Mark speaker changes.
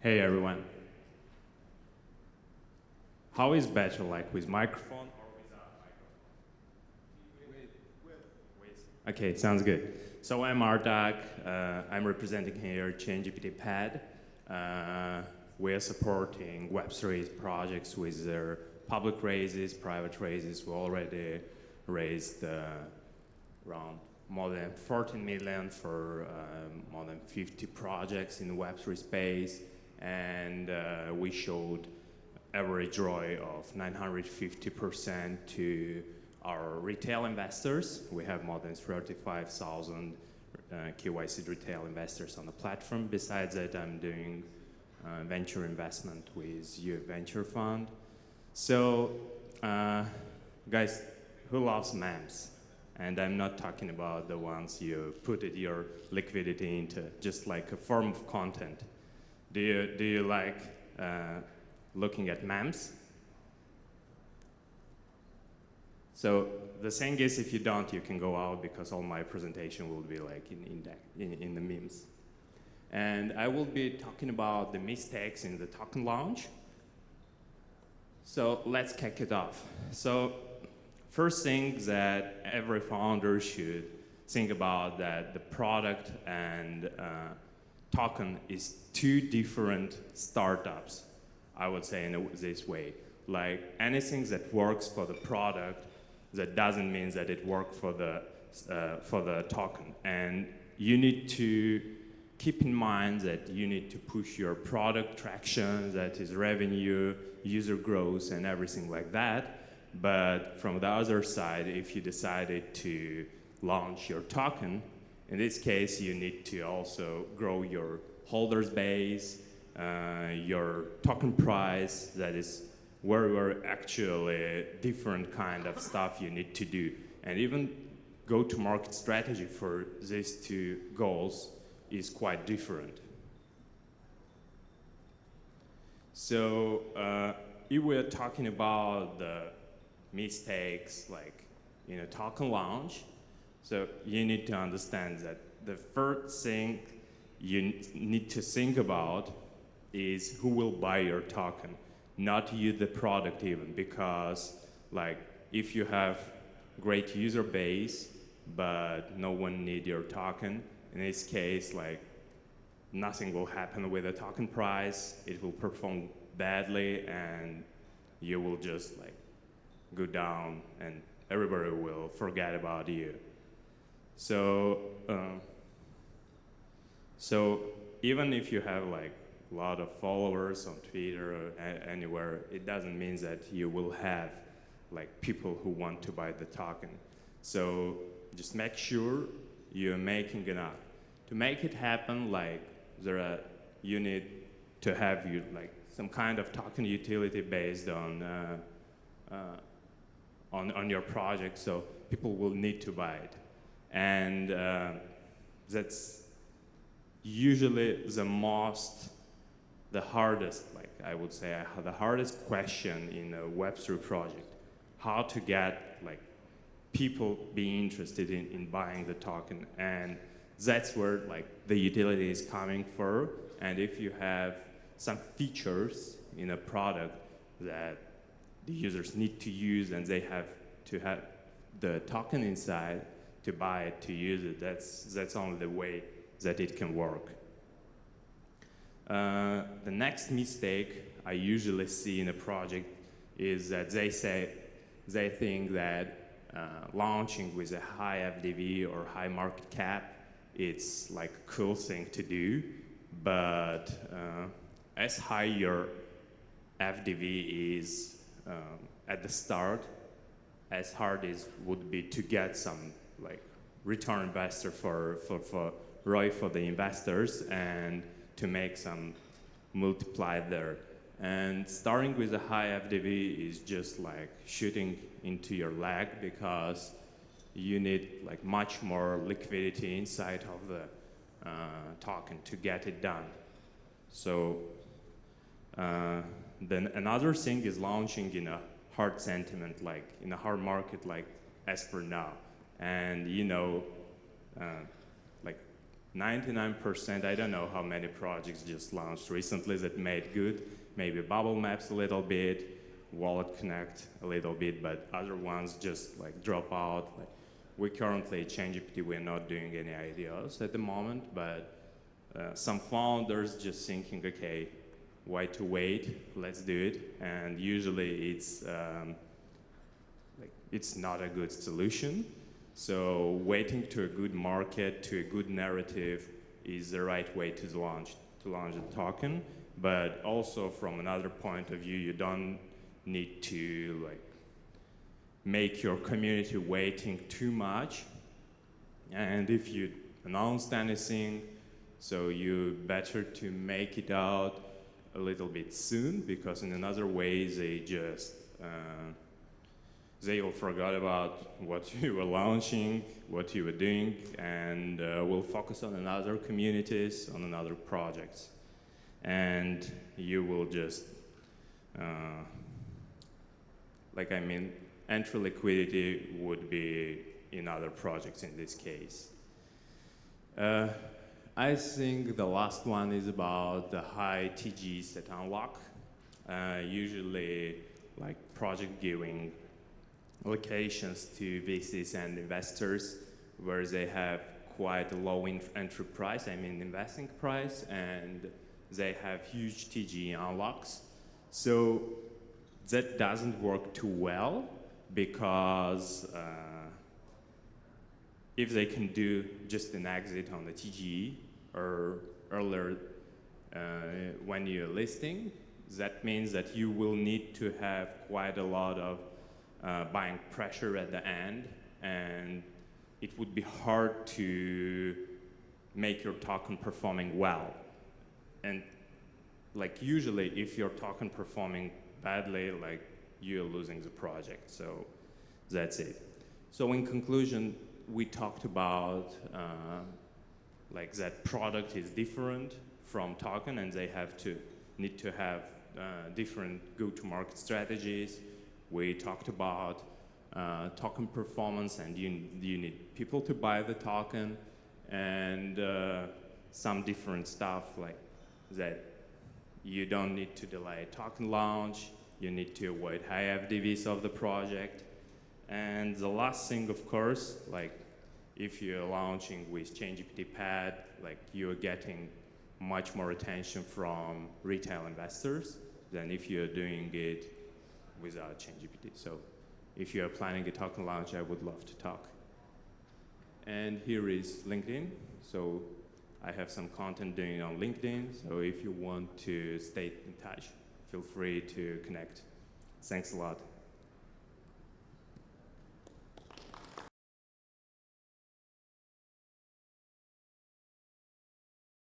Speaker 1: Hey everyone. How is better, like with microphone or without microphone? Okay, sounds good. So I'm Artak. I'm representing here ChainGPT Pad. We're supporting Web3 projects with their public raises, private raises. We already raised around more than 14 million for more than 50 projects in the Web3 space. And we showed average ROI of 950% to our retail investors. We have more than 35,000 KYC retail investors on the platform. Besides that, I'm doing venture investment with U Venture Fund. So, guys, who loves memes? And I'm not talking about the ones you put your liquidity into, just like a form of content. Do you like looking at memes? So the thing is, if you don't, you can go out because all my presentation will be like in the memes. And I will be talking about the mistakes in the token launch. So let's kick it off. So first thing that every founder should think about that the product and token is two different startups, I would say in this way. Like anything that works for the product, that doesn't mean that it works for the token. And you need to keep in mind that you need to push your product traction, that is revenue, user growth, and everything like that. But from the other side, if you decided to launch your token, in this case, you need to also grow your holders base, your token price, that is where actually different kind of stuff you need to do. And even go-to-market strategy for these two goals is quite different. So if we're talking about the mistakes like in a token launch, so you need to understand that the first thing you need to think about is who will buy your token, not you the product even, because like if you have great user base but no one need your token, in this case like nothing will happen with the token price, it will perform badly and you will just like go down and everybody will forget about you. So even if you have like a lot of followers on Twitter or anywhere, it doesn't mean that you will have like people who want to buy the token. So just make sure you're making enough. To make it happen, like you need to have like some kind of token utility based on your project, so people will need to buy it. And that's usually the hardest, like I would say, the hardest question in a Web3 project, how to get like people being interested in buying the token. And that's where like the utility is coming for. And if you have some features in a product that the users need to use and they have to have the token inside to buy it, to use it, that's only the way that it can work. The next mistake I usually see in a project is that they think that launching with a high FDV or high market cap, it's like a cool thing to do, but as high your FDV is at the start, as hard it would be to get some like return investor for ROI for the investors and to make some multiply there. And starting with a high FDV is just like shooting into your leg because you need like much more liquidity inside of the token to get it done. So then another thing is launching in a hard sentiment, like in a hard market like as for now. And you know, like 99%, I don't know how many projects just launched recently that made good. Maybe Bubble Maps a little bit, Wallet Connect a little bit, but other ones just like drop out. Like, we currently, ChainGPT, we're not doing any IDOs at the moment, but some founders just thinking, okay, why to wait? Let's do it. And usually it's not a good solution. So waiting to a good market, to a good narrative is the right way to launch a token. But also from another point of view, you don't need to make your community waiting too much. And if you announced anything, so you better to make it out a little bit soon, because in another way they just they all forgot about what you were launching, what you were doing, and will focus on another communities, on another projects. And you will just, entry liquidity would be in other projects in this case. I think the last one is about the high TGs that unlock. Usually, project giving allocations to VCs and investors where they have quite a low entry price, investing price, and they have huge TG unlocks. So that doesn't work too well, because if they can do just an exit on the TGE or earlier when you're listing, that means that you will need to have quite a lot of buying pressure at the end, and it would be hard to make your token performing well. And usually if your token performing badly, you're losing the project. So that's it. So in conclusion, we talked about that product is different from token, and they need to have different go-to-market strategies. We talked about token performance, and you need people to buy the token, and some different stuff that you don't need to delay token launch, you need to avoid high FDVs of the project. And the last thing, of course, if you're launching with ChainGPT Pad, you're getting much more attention from retail investors than if you're doing it without ChainGPT. So if you're planning a token launch, I would love to talk. And here is LinkedIn. So I have some content doing on LinkedIn. So if you want to stay in touch, feel free to connect. Thanks a lot.